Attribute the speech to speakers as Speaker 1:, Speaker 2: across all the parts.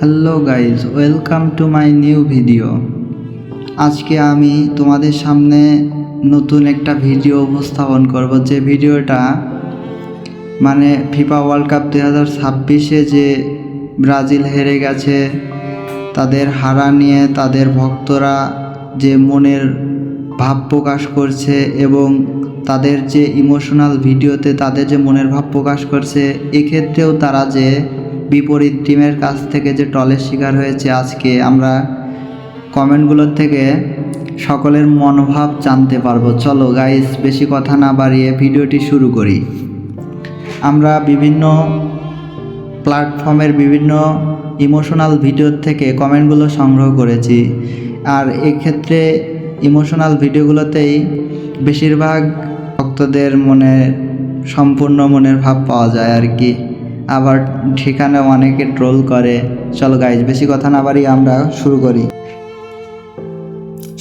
Speaker 1: Hello guys, welcome to my new video. আজকে আমি তোমাদের সামনে নতুন একটা ভিডিও উপস্থাপন করব, যে ভিডিওটা ফিফা ওয়ার্ল্ড কাপ 2026-এ যে ব্রাজিল হেরে গেছে, তাদের হারা নিয়ে তাদের ভক্তরা যে মনের ভাব প্রকাশ করছে এবং তাদের যে ইমোশনাল ভিডিওতে তাদের যে মনের ভাব প্রকাশ করছে, এক্ষেত্রেও তারা যে বিপরীত টিমের কাছ থেকে যে ট্রলের শিকার হয়েছে। আজকে আমরা কমেন্টগুলোর থেকে সকলের মনোভাব জানতে পারবো। চলো গাইস, বেশি কথা না বাড়িয়ে ভিডিওটি শুরু করি। আমরা বিভিন্ন প্ল্যাটফর্মের বিভিন্ন ইমোশনাল ভিডিওর থেকে কমেন্টগুলো সংগ্রহ করেছি, আর এক্ষেত্রে ইমোশনাল ভিডিওগুলোতেই বেশিরভাগ ভক্তদের সম্পূর্ণ মনের ভাব পাওয়া যায় আর কি। আবার সেখানে অনেকে ট্রোল করে। চলো গাইজ, বেশি কথা না বাড়িয়ে আমরা শুরু করি।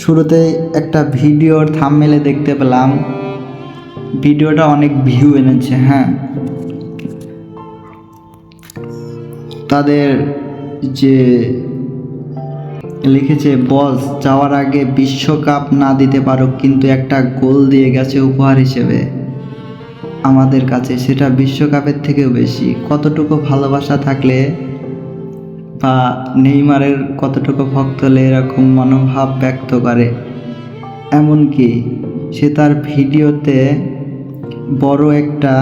Speaker 1: শুরুতে একটা ভিডিওর থাম্বনেইলে দেখতে পেলাম, ভিডিওটা অনেক ভিউ এনেছে। তাদের যে লিখেছে, বস যাওয়ার আগে বিশ্বকাপ না দিতে পারো, কিন্তু একটা গোল দিয়ে গেছে উপহার হিসেবে আমাদের কাছে, সেটা বিশ্বকাপের থেকেও বেশি। কতটুকু ভালোবাসা থাকলে বা নেইমারের কতটুকু ভক্ত হলে এরকম মনোভাব ব্যক্ত করে। এমনকি সে তার ভিডিওতে বড় একটা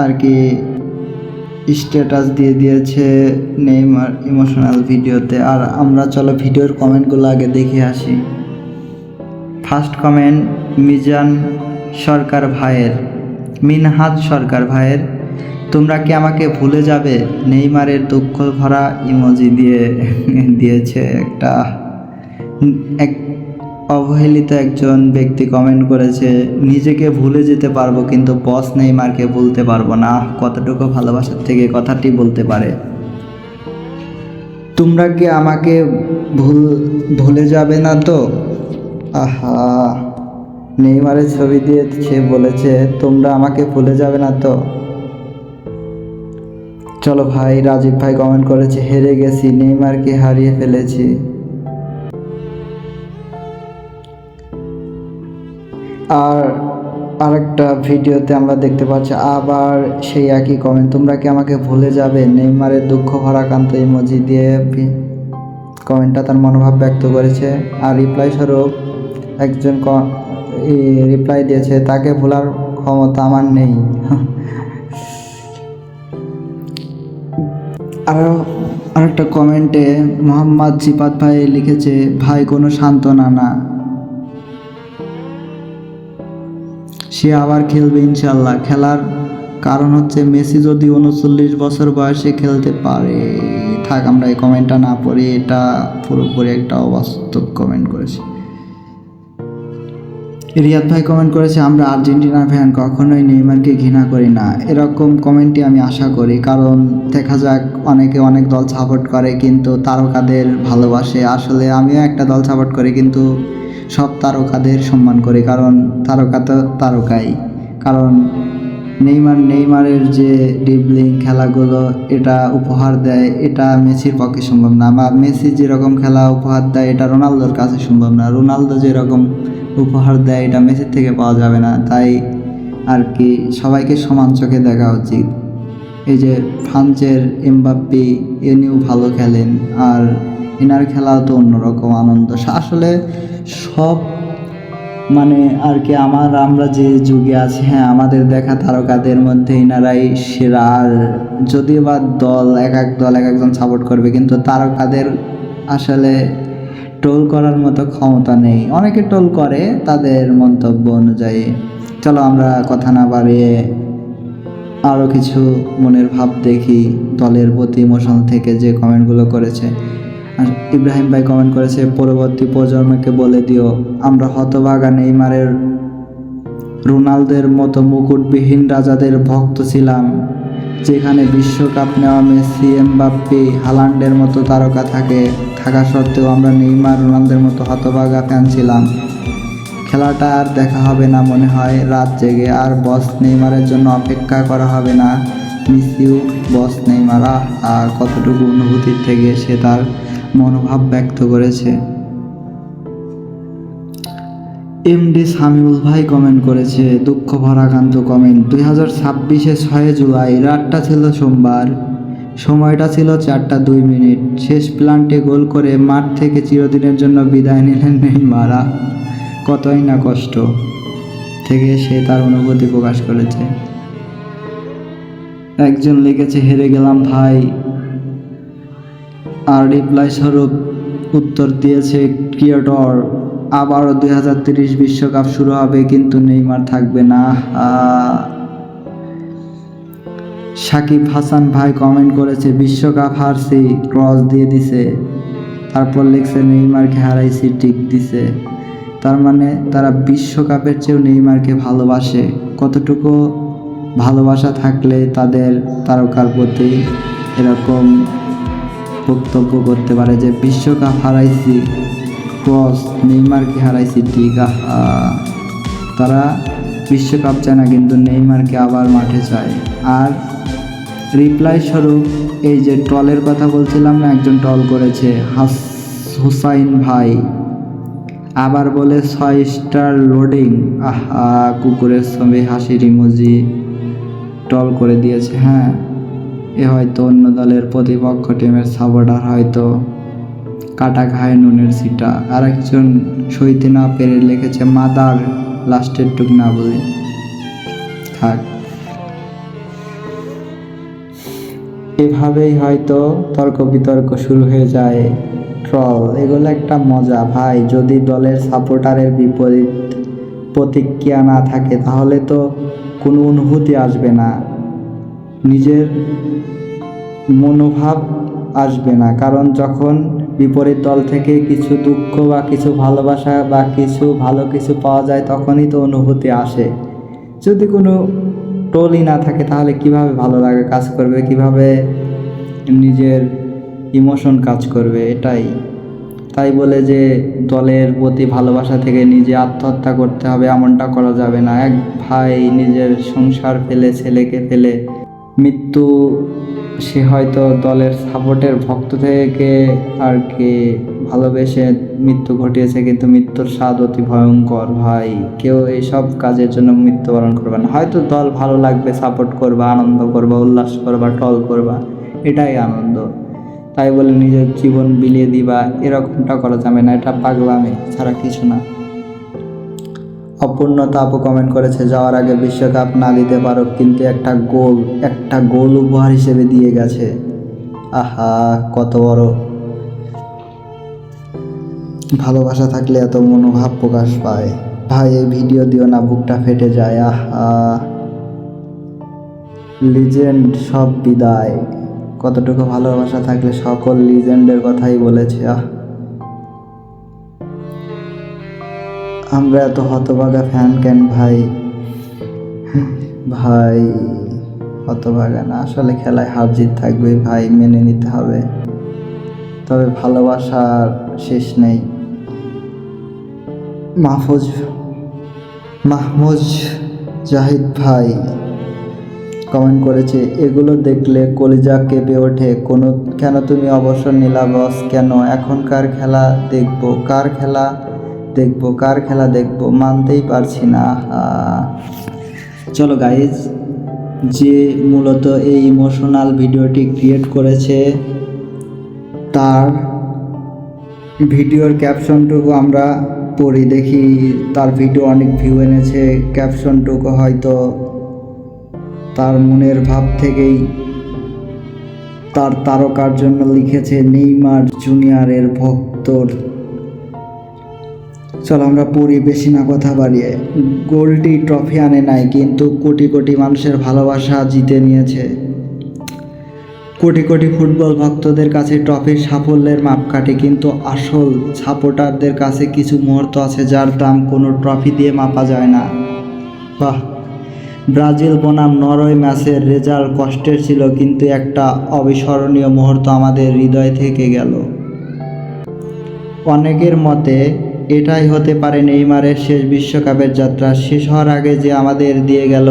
Speaker 1: আর কি স্ট্যাটাস দিয়ে দিয়েছে নেইমার ইমোশনাল ভিডিওতে। আর আমরা চলো ভিডিওর কমেন্টগুলো আগে দেখে আসি। ফার্স্ট কমেন্ট মিনহাজ সরকার ভাইয়ের, তোমরা কি আমাকে ভুলে যাবে? নেইমারের দুঃখ ভরা ইমোজি দিয়েছে এক অবহেলিত একজন ব্যক্তি কমেন্ট করেছে, নিজেকে ভুলে যেতে পারবো কিন্তু বস নেইমারকে ভুলতে পারবো না। কতটুকু ভালোবাসার থেকে কথাটি বলতে পারে। তোমরা কি আমাকে ভুলে যাবে না তো? আহা, নেইমারের ছবি দিয়ে সে বলেছে তোমরা আমাকে ভুলে যাবে না তো। চলো ভাই, রাজীব ভাই কমেন্ট করেছে, হেরে গেছি, নেইমারকে হারিয়ে ফেলেছি। আর আরেকটা ভিডিওতে আমরা দেখতে পাচ্ছি আবার সেই একই কমেন্ট, তোমরা কি আমাকে ভুলে যাবে? নেইমারের দুঃখ ভরাক্রান্ত ইমোজি দিয়ে কমেন্টটা তার মনোভাব ব্যক্ত করেছে। আর রিপ্লাই স্বরূপ একজন রিপ্লাই দিয়েছে, তাকে ভোলার ক্ষমতা আমার নেই। আরেকটা কমেন্টে মোহাম্মদ জিপাত ভাই লিখেছে, ভাই কোনো সান্ত্বনা না, সে আবার খেলবে ইনশাল্লাহ। খেলার কারণ হচ্ছে মেসি যদি 39 বছর বয়সে খেলতে পারে। থাক, আমরা এই কমেন্টটা না পড়ি, এটা পুরোপুরি একটা অবাস্তব কমেন্ট করেছে। রিয়াদ ভাই কমেন্ট করেছে, আমরা আর্জেন্টিনার ফ্যান, কখনোই নেইমারকে ঘৃণা করি না। এরকম কমেন্টই আমি আশা করি, কারণ দেখা যাক অনেকে অনেক দল সাপোর্ট করে কিন্তু তারকাদের ভালোবাসে। আসলে আমিও একটা দল সাপোর্ট করি কিন্তু সব তারকাদের সম্মান করি, কারণ তারকা তো তারকাই। কারণ নেইমারের যে ড্রিবলিং খেলাগুলো এটা উপহার দেয়, এটা মেসির পক্ষে সম্ভব না। বা মেসি যেরকম খেলা উপহার দেয় এটা রোনালদোর কাছে সম্ভব না। রোনালদো যেরকম উপহার দেয় এটা মেসির থেকে পাওয়া যাবে না। তাই আর কি সবাইকে সমান চোখে দেখা উচিত। এই যে ফ্রান্সের এমবাপ্পে, ইনিও ভালো খেলেন, আর এনার খেলাও তো অন্যরকম আনন্দ। আসলে সব আর কি আমরা যে যুগে আছি, আমাদের দেখা তারকাদের মধ্যে এনারাই সেরা। আর যদিও বা এক একজন সাপোর্ট করবে, কিন্তু তারকাদের আসলে ট্রোল করার মতো ক্ষমতা নেই। অনেকে ট্রোল করে তাদের মন্তব্য অনুযায়ী। চলো আমরা কথা না বাড়িয়ে আরও কিছু মনের ভাব দেখি দলের প্রতি ইমোশন থেকে যে কমেন্টগুলো করেছে। আর ইব্রাহিম ভাই কমেন্ট করেছে, পরবর্তী প্রজন্মকে বলে দিও আমরা হতভাগা নেইমারের রোনালদোর মতো মুকুটবিহীন রাজাদের ভক্ত ছিলাম, যেখানে বিশ্বকাপ নেওয়া মেসি, এমবাপ্পে, হালান্ডের মতো তারকা থাকা সত্ত্বেও আমরা নেইমার, রোনালদোর মতো হতভাগা ফ্যান ছিলাম। খেলাটা আর দেখা হবে না মনে হয় রাত জেগে, আর বস নেইমারের জন্য অপেক্ষা করা হবে না। Miss you boss Neymar. কতটুকু অনুভূতির থেকে সে তার মনোভাব ব্যক্ত করেছে। এমডি সামিউল ভাই কমেন্ট করেছে, দুঃখ ভরাক্রান্ত কমেন্ট। 2026 6 জুলাই, রাতটা ছিল সোমবার, সময়টা ছিল 4:02। শেষ প্লান্টে গোল করে মাঠ থেকে চিরদিনের জন্য বিদায় নিলেন নেইমার। কতই না কষ্ট থেকে সে তার অনুভূতি প্রকাশ করেছে। একজন লিখেছে, হেরে গেলাম ভাই, আর রিপ্লাই স্বরূপ উত্তর দিয়েছে ক্রিয়েটর, আবারও 2030 বিশ্বকাপ শুরু হবে কিন্তু নেইমার থাকবে না। সাকিব হাসান ভাই কমেন্ট করেছে, বিশ্বকাপ হারছি, ক্রস দিয়ে দিছে। তারপর লিখছে, নেইমারকে হারাইছি, টিক দিছে। তার মানে তারা বিশ্বকাপের চেয়েও নেইমারকে ভালোবাসে। কতটুকু ভালোবাসা থাকলে তাদের তারকার প্রতি এরকম বক্তব্য করতে পারে যে বিশ্বকাপ হারাইছি, ক্রস, নেইমারকে হারাইছি, ঠিক। তারা বিশ্বকাপ চায় না কিন্তু নেইমারকে আবার মাঠে চায়। আর রিপ্লাই স্বরূপ এই যে ট্রলের কথা বলছিলাম না, একজন ট্রল করেছে, হুসাইন ভাই, আবার বলে 6 স্টার লোডিং। কুকুরের ছবি হাসির ইমোজি ট্রল করে দিয়েছে। হ্যাঁ, এ হয়তো অন্য দলের প্রতিপক্ষ টিমের সাপোর্টার, হয়তো কাটা খায় নুনের সিটা। আর একজন সইতে না পেরে লিখেছে, মাদার, লাস্টের টুক না বলে থাক। এভাবেই হয়তো তর্ক বিতর্ক শুরু হয়ে যায়, ট্রল, এগুলো একটা মজা ভাই। যদি দলের সাপোর্টারের বিপরীত প্রতিক্রিয়া না থাকে তাহলে তো কোনো অনুভূতি আসবে না, নিজের মনোভাব আসবে না। কারণ যখন বিপরীত দল থেকে কিছু দুঃখ বা কিছু ভালোবাসা বা কিছু ভালো কিছু পাওয়া যায় তখনই তো অনুভূতি আসে। যদি কোনো টোলই না থাকে তাহলে কিভাবে ভালো লাগা কাজ করবে, কিভাবে নিজের ইমোশন কাজ করবে? তাই বলে যে দলের প্রতি ভালোবাসা থেকে নিজে আত্মহত্যা করতে হবে এমনটা করা যাবে না। এক ভাই নিজের সংসার ফেলে, ছেলেকে ফেলে মৃত্যু, সে হয়তো দলের সাপোর্টের ভক্ত থেকে আর কি ভালোবেসে মৃত্যু ঘটিয়েছে, কিন্তু মৃত্যুর স্বাদ অতি ভয়ঙ্কর ভাই। কেউ এইসব কাজের জন্য মৃত্যুবরণ করবে না। হয়তো দল ভালো লাগবে, সাপোর্ট করবা, আনন্দ করবা, উল্লাস করবা, টল করবা, এটাই আনন্দ। তাই বলে নিজের জীবন বিলিয়ে দিবা, এরকমটা করা যাবে না, এটা পাগলামি ছাড়া কিছু না। অপূর্ণতা আপু কমেন্ট করেছে, যাওয়ার আগে বিশ্বকাপ না দিতে পারো কিন্তু একটা গোল উপহার হিসেবে দিয়ে গেছে। কত বড় ভালোবাসা থাকলে এত মনোভাব প্রকাশ পায় ভাই। এই ভিডিও দিও না, বুকটা ফেটে যায়। লিজেন্ড সব বিদায়। কতটুকু ভালোবাসা থাকলে সকল লিজেন্ডের কথাই বলেছে। আমরা এত হতভাগা ফ্যান কেন ভাই? হতভাগা না, আসলে খেলায় হার জিত থাকবে ভাই, মেনে নিতে হবে। তবে ভালোবাসার শেষ নেই। মাহমুদ জাহিদ ভাই কমেন্ট করেছে, এগুলো দেখলে কলিজা কেঁপে ওঠে। কেন তুমি অবসর নিলা বস? কেন? এখনকার খেলা দেখবো, কার খেলা দেখবো, মানতেই পারছি না। চলো গাইজ, যে মূলত এই ইমোশনাল ভিডিওটি ক্রিয়েট করেছে তার ভিডিওর ক্যাপশনটুকু আমরা পড়ি, দেখি তার ভিডিও অনেক ভিউ এনেছে। ক্যাপশনটুকু হয়তো তার মনের ভাব থেকেই তার তারকার জন্য লিখেছে, নেইমার জুনিয়রের ভক্তর। চলো আমরা পড়ি, বেশি না কথা বাড়িয়ে। গোল্ডি ট্রফি আনে নাই কিন্তু কোটি কোটি মানুষের ভালোবাসা জিতে নিয়েছে। কোটি কোটি ফুটবল ভক্তদের কাছে ট্রফির সাফল্যের মাপকাঠি, কিন্তু আসল সাপোর্টারদের কাছে কিছু মুহূর্ত আছে যার দাম কোনো ট্রফি দিয়ে মাপা যায় না। বাহ! ব্রাজিল বনাম নরওয়ে ম্যাচের রেজাল্ট কষ্টের ছিল, কিন্তু একটা অবিস্মরণীয় মুহূর্ত আমাদের হৃদয় থেকে গেল। অনেকের মতে এটাই হতে পারে নেইমারের শেষ বিশ্বকাপের যাত্রা। শেষ হওয়ার আগে যে আমাদের দিয়ে গেল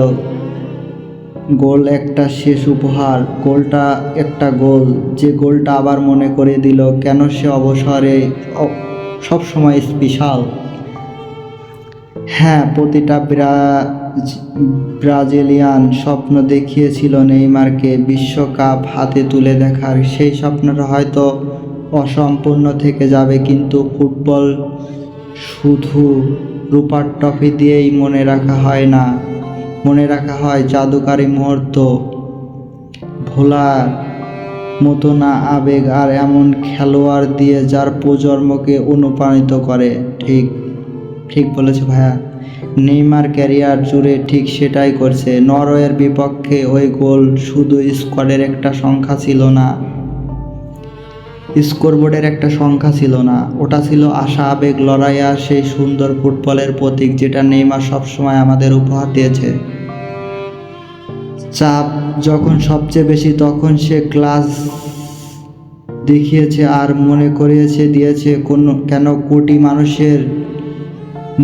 Speaker 1: গোল একটা শেষ উপহার, গোলটা একটা গোল, যে গোলটা আবার মনে করে দিল কেন সে অবসরে সবসময় স্পেশাল। হ্যাঁ, প্রতিটা ব্রাজিলিয়ান স্বপ্ন দেখিয়েছিল নেইমারকে বিশ্বকাপ হাতে তুলে দেখার। সেই স্বপ্নটা হয়তো অসম্পূর্ণ থেকে যাবে, কিন্তু ফুটবল শুধু রূপার ট্রফি দিয়েই মনে রাখা হয় না, মনে রাখা হয় জাদুকারী মুহূর্ত, ভোলার মতো না আবেগ আর এমন খেলোয়াড় দিয়ে যার প্রজন্মকে অনুপ্রাণিত করে। ঠিক ঠিক বলেছে ভাইয়া, নেইমার ক্যারিয়ার জুড়ে ঠিক সেটাই করছে। নরওয়ের বিপক্ষে ওই গোল শুধু স্কোয়াডের একটা সংখ্যা ছিল না, স্কোরবোর্ডের একটা সংখ্যা ছিল না, ওটা ছিল আশা, আবেগ, লড়াই আর সেই সুন্দর ফুটবলের প্রতীক যেটা নেইমার সবসময় আমাদের উপহার দিয়েছে। চাপ যখন সবচেয়ে বেশি তখন সে ক্লাস দেখিয়েছে আর মনে করিয়েছে দিয়েছে কেন কোটি মানুষের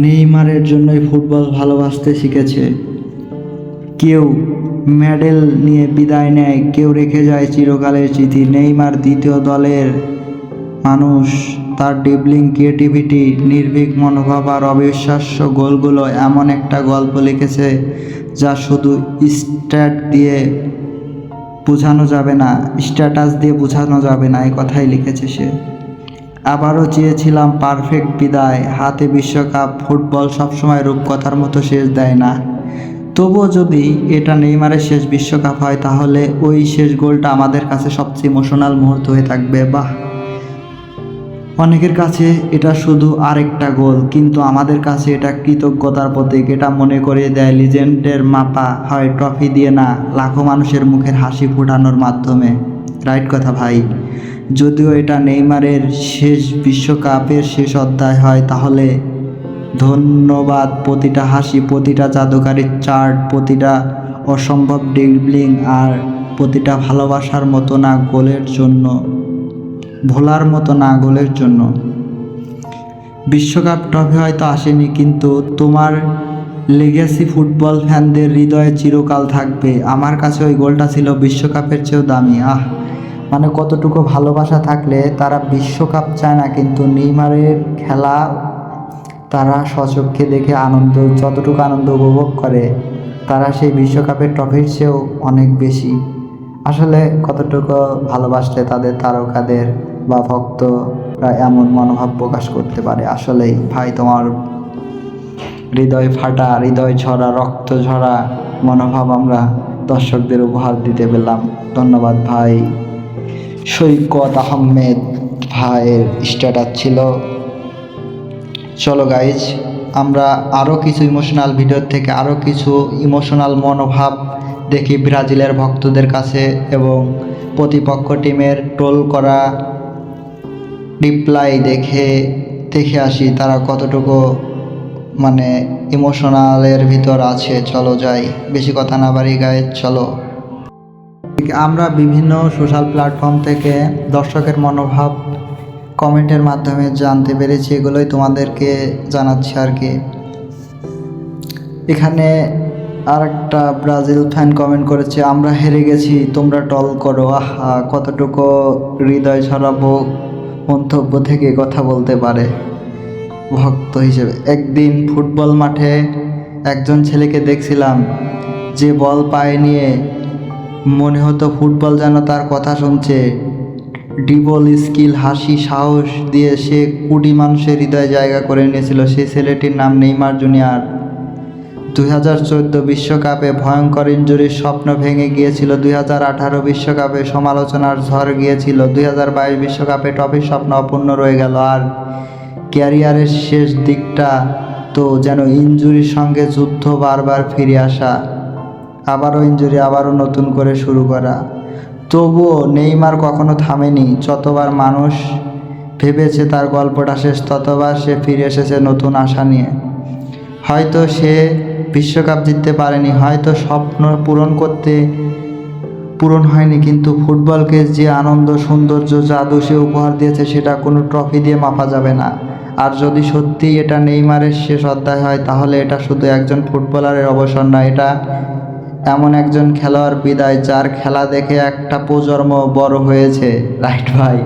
Speaker 1: নেইমারের জন্যই ফুটবল ভালোবাসতে শিখেছে। কেউ মেডেল নিয়ে বিদায় নেয়, কেউ রেখে যায় চিরকালের স্মৃতি। নেইমার দ্বিতীয় দলের মানুষ, তার ড্রিবলিং, ক্রিয়েটিভিটি, নির্ভীক মনোভাব আর অবিশ্বাস্য গোলগুলো এমন একটা গল্প লিখেছে যা শুধু স্ট্যাটাস দিয়ে বোঝানো যাবে না, এই কথাই লিখেছে সে। আবারও চেয়েছিলাম পারফেক্ট বিদায়, হাতে বিশ্বকাপ, ফুটবল সবসময় রূপকথার মতো শেষ দেয় না। তবুও যদি এটা নেইমারের শেষ বিশ্বকাপ হয় তাহলে ওই শেষ গোলটা আমাদের কাছে সবচেয়ে ইমোশনাল মুহূর্ত হয়ে থাকবে। বাহ, অনেকের কাছে এটা শুধু আরেকটা গোল, কিন্তু আমাদের কাছে এটা কৃতজ্ঞতার প্রতীক। এটা মনে করিয়ে দেয় লিজেন্ডের মাপা হয় ট্রফি দিয়ে না, লাখো মানুষের মুখের হাসি ফোটানোর মাধ্যমে। রাইট কথা ভাই। যদিও এটা নেইমারের শেষ বিশ্বকাপের শেষ অধ্যায় হয়, তাহলে ধন্যবাদ প্রতিটা হাসি, প্রতিটা জাদুকারী চার্ট, প্রতিটা অসম্ভব ড্রিবলিং আর প্রতিটা ভালোবাসার মতো না গোলের জন্য, ভোলার মতো না গোলের জন্য। বিশ্বকাপ ট্রফি হয়তো আসেনি, কিন্তু তোমার লেগেসি ফুটবল ফ্যানদের হৃদয়ে চিরকাল থাকবে। আমার কাছে ওই গোলটা ছিল বিশ্বকাপের চেয়েও দামি। মানে কতটুকু ভালোবাসা থাকলে তারা বিশ্বকাপ চায় না, কিন্তু নেইমারের খেলা তারা স্বচক্ষে দেখে যতটুকু আনন্দ উপভোগ করে তারা সেই বিশ্বকাপের ট্রফির চেয়েও অনেক বেশি। আসলে কতটুকু ভালোবাসলে তাদের তারকাদের বা ভক্তরা এমন মনোভাব প্রকাশ করতে পারে। আসলেই ভাই, তোমার হৃদয় ফাটা, হৃদয় ঝরা, রক্ত ঝরা মনোভাব আমরা দর্শকদের উপহার দিতে পেলাম। ধন্যবাদ ভাই। সৈকত আহমেদ ভাইয়ের স্ট্যাটাস ছিল। চলো গাইজ, আমরা আরও কিছু ইমোশনাল ভিডিওর থেকে আরও কিছু ইমোশনাল মনোভাব দেখি ব্রাজিলের ভক্তদের কাছে এবং প্রতিপক্ষ টিমের ট্রোল করা রিপ্লাই দেখে আসি তারা কতটুকু মানে ইমোশনালের ভিতর আছে। চলো যাই, বেশি কথা না বাড়ি গাইজ, চলো। আমরা বিভিন্ন সোশ্যাল প্ল্যাটফর্ম থেকে দর্শকের মনোভাব কমেন্টের মাধ্যমে জানতে পেরেছি, এগুলোই তোমাদেরকে জানাচ্ছি আর কি। এখানে আরেকটা ব্রাজিল ফ্যান কমেন্ট করেছে, আমরা হেরে গেছি, তোমরা টল করো। কতটুকু হৃদয় ছড়াবো মন্তব্য থেকে কথা বলতে পারে ভক্ত হিসেবে। একদিন ফুটবল মাঠে একজন ছেলেকে দেখছিলাম, যে বল পায়ে নিয়ে মনে হতো ফুটবল যেন তার কথা শুনছে। ড্রিবল, স্কিল, হাসি, সাহস দিয়ে সে কোটি মানুষের হৃদয়ে জায়গা করে নিয়েছিল। সেই ছেলেটির নাম নেইমার জুনিয়র। 2014 বিশ্বকাপে ভয়ঙ্কর ইনজুরির স্বপ্ন ভেঙে গিয়েছিল। 2018 বিশ্বকাপে সমালোচনার ঝড় গিয়েছিল। 2022 বিশ্বকাপে ট্রফির স্বপ্ন অপূর্ণ রয়ে গেল। আর ক্যারিয়ারের শেষ দিকটা তো যেন ইনজুরির সঙ্গে যুদ্ধ, বারবার ফিরে আসা, আবারও ইনজুরি, আবারও নতুন করে শুরু করা। তবুও নেইমার কখনো থামেনি। যতবার মানুষ ভেবেছে তার গল্পটা শেষ, ততবার সে ফিরে এসেছে নতুন আশা নিয়ে। হয়তো সে বিশ্বকাপ জিততে পারেনি, হয়তো স্বপ্ন পূরণ হয়নি, কিন্তু ফুটবলকে যে আনন্দ, সৌন্দর্য, জাদু সে উপহার দিয়েছে সেটা কোনো ট্রফি দিয়ে মাপা যাবে না। আর যদি সত্যিই এটা নেইমারের শেষ অধ্যায় হয়, তাহলে এটা শুধু একজন ফুটবলারের অবসর নয়, এটা এমন একজন খেলোয়াড় বিদায় যার খেলা দেখে একটা প্রজন্ম বড় হয়েছে। রাইট ভাই,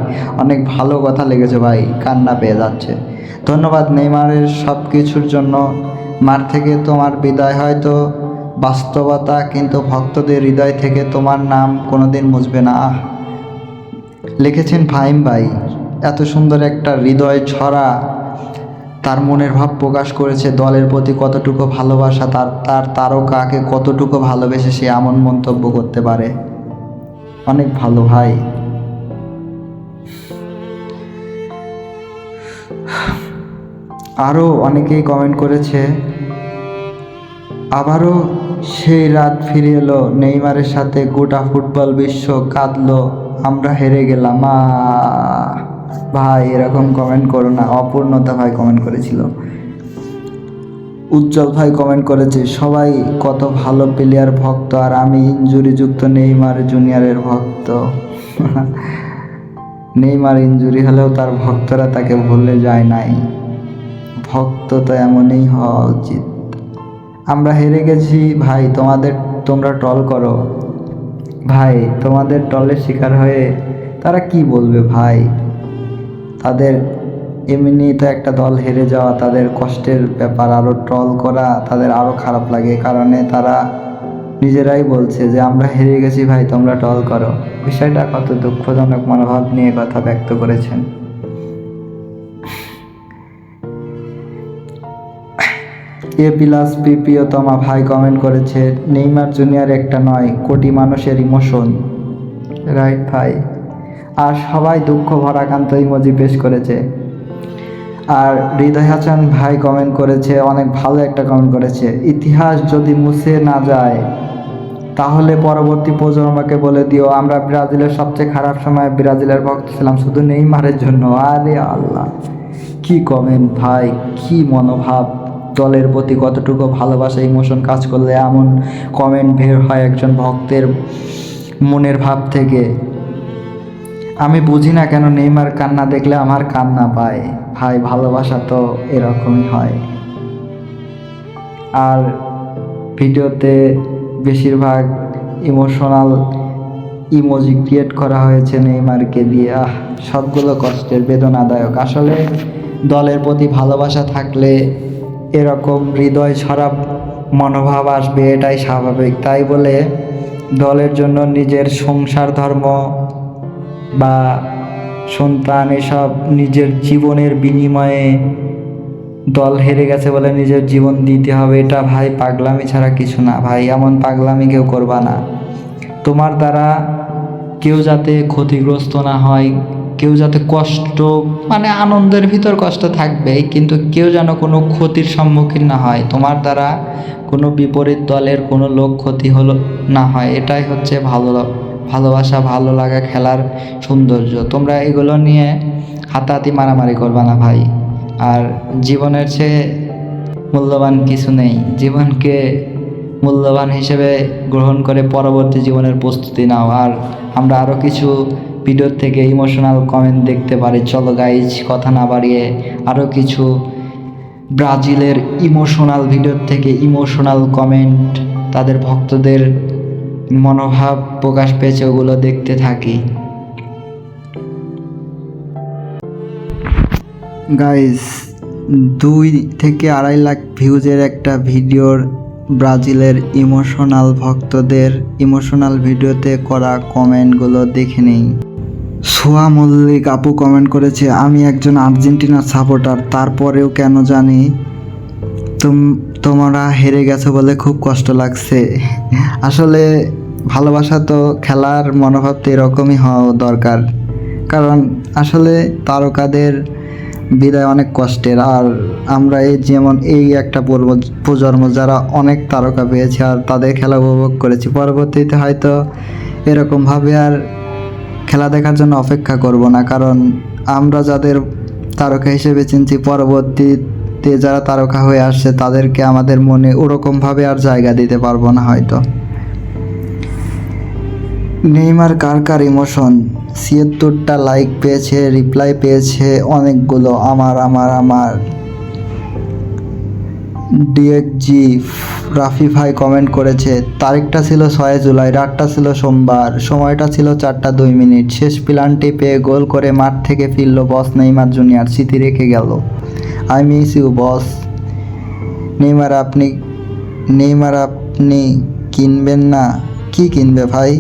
Speaker 1: অনেক ভালো কথা লেগেছে ভাই, কান্না পেয়ে যাচ্ছে। ধন্যবাদ নেইমারের সব কিছুর জন্য। মাঠ থেকে তোমার বিদায় হয়তো বাস্তবতা, কিন্তু ভক্তদের হৃদয় থেকে তোমার নাম কোনোদিন মুছবে না। লিখেছেন ফাহিম ভাই, এত সুন্দর একটা হৃদয় ছড়া, তার মনের ভাব প্রকাশ করেছে। দলের প্রতি কতটুকু ভালোবাসা, তার তারকাকে কতটুকু ভালোবেসে সে এমন মন্তব্য করতে পারে। অনেক ভালো ভাই। আরও অনেকেই কমেন্ট করেছে, আবারও সেই রাত ফিরে এলো, নেইমারের সাথে গোটা ফুটবল বিশ্ব কাঁদলো, আমরা হেরে গেলাম। ভাই এরকম কমেন্ট করো না। অপূর্ণতা ভাই কমেন্ট করেছিল। উজ্জ্বল ভাই কমেন্ট করেছে, সবাই কত ভালো প্লেয়ার ভক্ত, আর আমি ইনজুরিযুক্ত নেইমার জুনিয়রের ভক্ত। নেইমার ইনজুরি হলেও তার ভক্তরা তাকে ভুলে যায় নাই। ভক্ত তো এমনই হওয়া উচিত। আমরা হেরে গেছি ভাই, তোমরা ট্রল করো ভাই, তোমাদের ট্রলের শিকার হয়ে তারা কি বলবে ভাই। তাদের এমনি তো একটা দল হেরে যাওয়া তাদের কষ্টের ব্যাপার, আরও ট্রল করা তাদের আরও খারাপ লাগে, কারণে তারা নিজেরাই বলছে যে আমরা হেরে গেছি ভাই, তোমরা ট্রল করো। বিষয়টা কত দুঃখজনক মনোভাব নিয়ে কথা ব্যক্ত করেছেন। A+P প্রিয়তমা ভাই কমেন্ট করেছে, নেইমার জুনিয়র একটা নয়, কোটি মানুষের ইমোশন। রাইট ভাই। আর সবাই দুঃখ ভরাকান্ত ইমোজি পেশ করেছে। আর হৃদয় হাসান ভাই কমেন্ট করেছে, অনেক ভালো একটা কমেন্ট করেছে, ইতিহাস যদি মুছে না যায় তাহলে পরবর্তী প্রজন্মকে বলে দিও আমরা ব্রাজিলের সবচেয়ে খারাপ সময় ব্রাজিলের ভক্ত ছিলাম শুধু নেইমারের জন্য। আরে আল্লাহ, কি কমেন্ট ভাই, কি মনোভাব। দলের প্রতি কতটুকু ভালোবাসা, ইমোশন কাজ করলে এমন কমেন্ট বের হয় একজন ভক্তের মনের ভাব থেকে। আমি বুঝি না কেন নেইমার কান্না দেখলে আমার কান্না পায় ভাই। ভালোবাসা তো এরকমই হয়। আর ভিডিওতে বেশিরভাগ ইমোশনাল ইমোজি ক্রিয়েট করা হয়েছে নেইমারকে দিয়ে। সবগুলো কষ্টের, বেদনাদায়ক। আসলে দলের প্রতি ভালোবাসা থাকলে এরকম হৃদয় ছড়া মনোভাব আসবে, এটাই স্বাভাবিক। তাই বলে দলের জন্য নিজের সংসার, ধর্ম বা সন্তান এসব নিজের জীবনের বিনিময়ে দল হেরে গেছে বলে নিজের জীবন দিতে হবে, এটা ভাই পাগলামি ছাড়া কিছু না ভাই। এমন পাগলামি কেউ করবা না। তোমার দ্বারা কেউ যাতে ক্ষতিগ্রস্ত না হয়, কেউ যাতে কষ্ট, মানে আনন্দের ভিতর কষ্ট থাকবেই, কিন্তু কেউ যেন কোনো ক্ষতির সম্মুখীন না হয়। তোমার দ্বারা কোনো বিপরীত দলের কোনো লোক ক্ষতি হলো না হয়, এটাই হচ্ছে ভালোবাসা, ভালো লাগা, খেলার সৌন্দর্য। তোমরা এগুলো নিয়ে হাতাহাতি মারামারি করবা না ভাই। আর জীবনের চেয়ে মূল্যবান কিছু নেই। জীবনকে মূল্যবান হিসেবে গ্রহণ করে পরবর্তী জীবনের প্রস্তুতি নাও। আর আমরা আরও কিছু ভিডিওর থেকে ইমোশনাল কমেন্ট দেখতে পারি। চলো গাইজ, কথা না বাড়িয়ে আরও কিছু ব্রাজিলের ইমোশনাল ভিডিওর থেকে ইমোশনাল কমেন্ট, তাদের ভক্তদের মনোভাব প্রকাশ পেয়েছে, ওগুলো দেখতে থাকি। গাইজ, 2 থেকে 2.5 লাখ ভিউজের একটা ভিডিওর ব্রাজিলের ইমোশনাল ভক্তদের ইমোশনাল ভিডিওতে করা কমেন্টগুলো দেখে নেই। সোয়া মল্লিক আপু কমেন্ট করেছে, আমি একজন আর্জেন্টিনার সাপোর্টার, তারপরেও কেন জানি তোমরা হেরে গেছো বলে খুব কষ্ট লাগছে। আসলে ভালোবাসা তো, খেলার মনোভাব তো এরকমই হওয়া দরকার, কারণ আসলে তারকাদের বিদায় অনেক কষ্টের। আর আমরা এই একটা প্রজন্ম যারা অনেক তারকা পেয়েছে আর তাদের খেলা উপভোগ করেছি, পরবর্তীতে হয়তো এরকমভাবে আর খেলা দেখার জন্য অপেক্ষা করব না, কারণ আমরা যাদের তারকা হিসেবে চিনছি, পরবর্তীতে যারা তারকা হয়ে আসছে তাদেরকে আমাদের মনে ওরকমভাবে আর জায়গা দিতে পারবো না হয়তো। নেইমার কার ইমোশন 76টা লাইক পেয়েছে, রিপ্লাই পেয়েছে অনেকগুলো। আমার ডিএক্সজি রাফি ভাই কমেন্ট করেছে, তারিখটা ছিল 6 জুলাই, রাতটা ছিল সোমবার, সময়টা ছিল 4টা 2 মিনিট। শেষ পেনাল্টি পেয়ে গোল করে মাঠ থেকে ফিরল বস নেইমার জুনিয়র, স্মৃতি রেখে গেল। I miss you boss. Neymar আপনি কিনবেন না? কি কিনবে ভাই?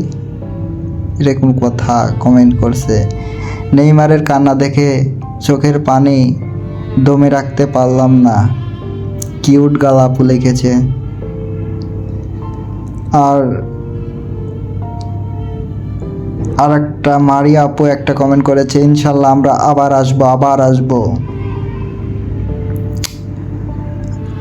Speaker 1: এরকম কথা কমেন্ট করছে। নেইমারের কান্না দেখে চোখের পানি দমে রাখতে পারলাম না। কিউট গাল আপু লিখেছে। আর একটা মারিয়া আপু একটা কমেন্ট করেছে, ইনশাল্লাহ আমরা আবার আসবো।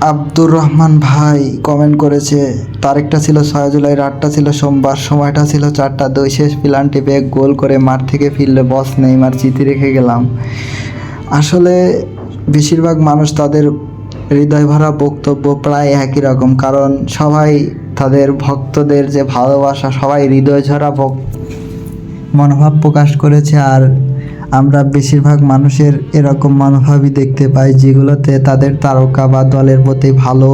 Speaker 1: আব্দুর রহমান ভাই কমেন্ট করেছে, তারিখটা ছিল 6 জুলাই, রাতটা ছিল সোমবার, সময়টা ছিল 4টা 2। শেষ পেনাল্টি পেয়ে গোল করে মাঠ থেকে ফিরলে বস নেইমার, স্মৃতি রেখে গেলাম। আসলে বেশিরভাগ মানুষ তাদের হৃদয় ভরা বক্তব্য প্রায় একই রকম, কারণ সবাই তাদের ভক্তদের যে ভালোবাসা, সবাই হৃদয় ঝরা মনোভাব প্রকাশ করেছে। আর আমরা বেশিরভাগ মানুষের এরকম মনোভাবই দেখতে পাই, যেগুলোতে তাদের তারকা বা দলের প্রতি ভালো,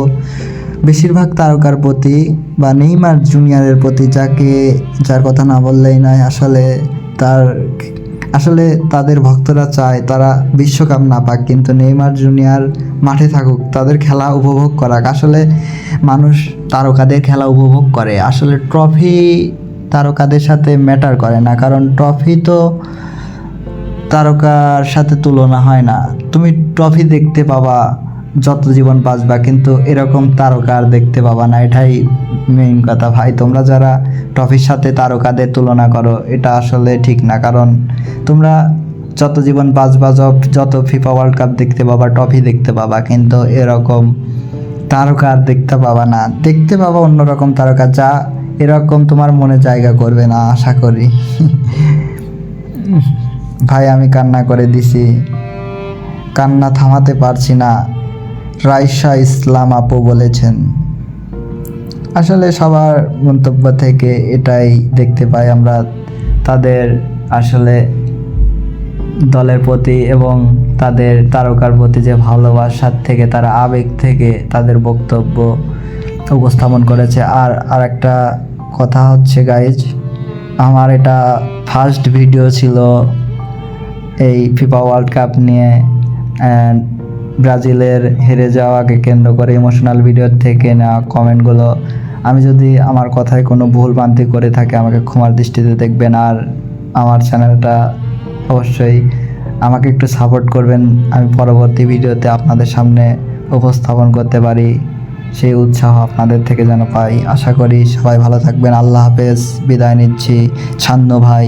Speaker 1: বেশিরভাগ তারকার প্রতি বা নেইমার জুনিয়রের প্রতি, যার কথা না বললেই নয়। আসলে তাদের ভক্তরা চায় তারা বিশ্বকাপ না পাক, কিন্তু নেইমার জুনিয়র মাঠে থাকুক, তাদের খেলা উপভোগ করাক। আসলে মানুষ তারকাদের খেলা উপভোগ করে, আসলে ট্রফি তারকাদের সাথে ম্যাটার করে না, কারণ ট্রফি তো তারকার সাথে তুলনা হয় না। তুমি ট্রফি দেখতে পাবা যত জীবন বাঁচবা, কিন্তু এরকম তারকা আর দেখতে পাবা না। এটাই মেইন কথা ভাই। তোমরা যারা ট্রফির সাথে তারকাদের তুলনা করো, এটা আসলে ঠিক না, কারণ তোমরা যত জীবন বাঁচবা, যত ফিফা ওয়ার্ল্ড কাপ দেখতে পাবা, ট্রফি দেখতে পাবা, কিন্তু এরকম তারকা আর দেখতে পাবা না। দেখতে পাবা অন্যরকম তারকা, যা এরকম তোমার মনে জায়গা করবে না আশা করি। ভাই আমি কান্না করে দিছি, কান্না থামাতে পারছি না, রাইসা ইসলাম আপু বলেছেন। আসলে সবার মন্তব্য থেকে এটাই দেখতে পাই আমরা, তাদের আসলে দলের প্রতি এবং তাদের তারকার প্রতি যে ভালোবাসার থেকে, তারা আবেগ থেকে তাদের বক্তব্য উপস্থাপন করেছে। আর একটা কথা হচ্ছে গাইজ, আমার এটা ফার্স্ট ভিডিও ছিল এই ফিফা ওয়ার্ল্ড কাপ নিয়ে, ব্রাজিলের হেরে যাওয়াকে কেন্দ্র করে ইমোশনাল ভিডিও থেকে নেওয়া কমেন্টগুলো। আমি যদি আমার কথায় কোনো ভুল ভ্রান্তি করে থাকি, আমাকে ক্ষমার দৃষ্টিতে দেখবেন। আর আমার চ্যানেলটা অবশ্যই আমাকে একটু সাপোর্ট করবেন, আমি পরবর্তী ভিডিওতে আপনাদের সামনে উপস্থাপন করতে পারি, সেই উৎসাহ আপনাদের থেকে যেন পাই। আশা করি সবাই ভালো থাকবেন। আল্লাহ হাফেজ, বিদায় নিচ্ছি। ছান্ন ভাই।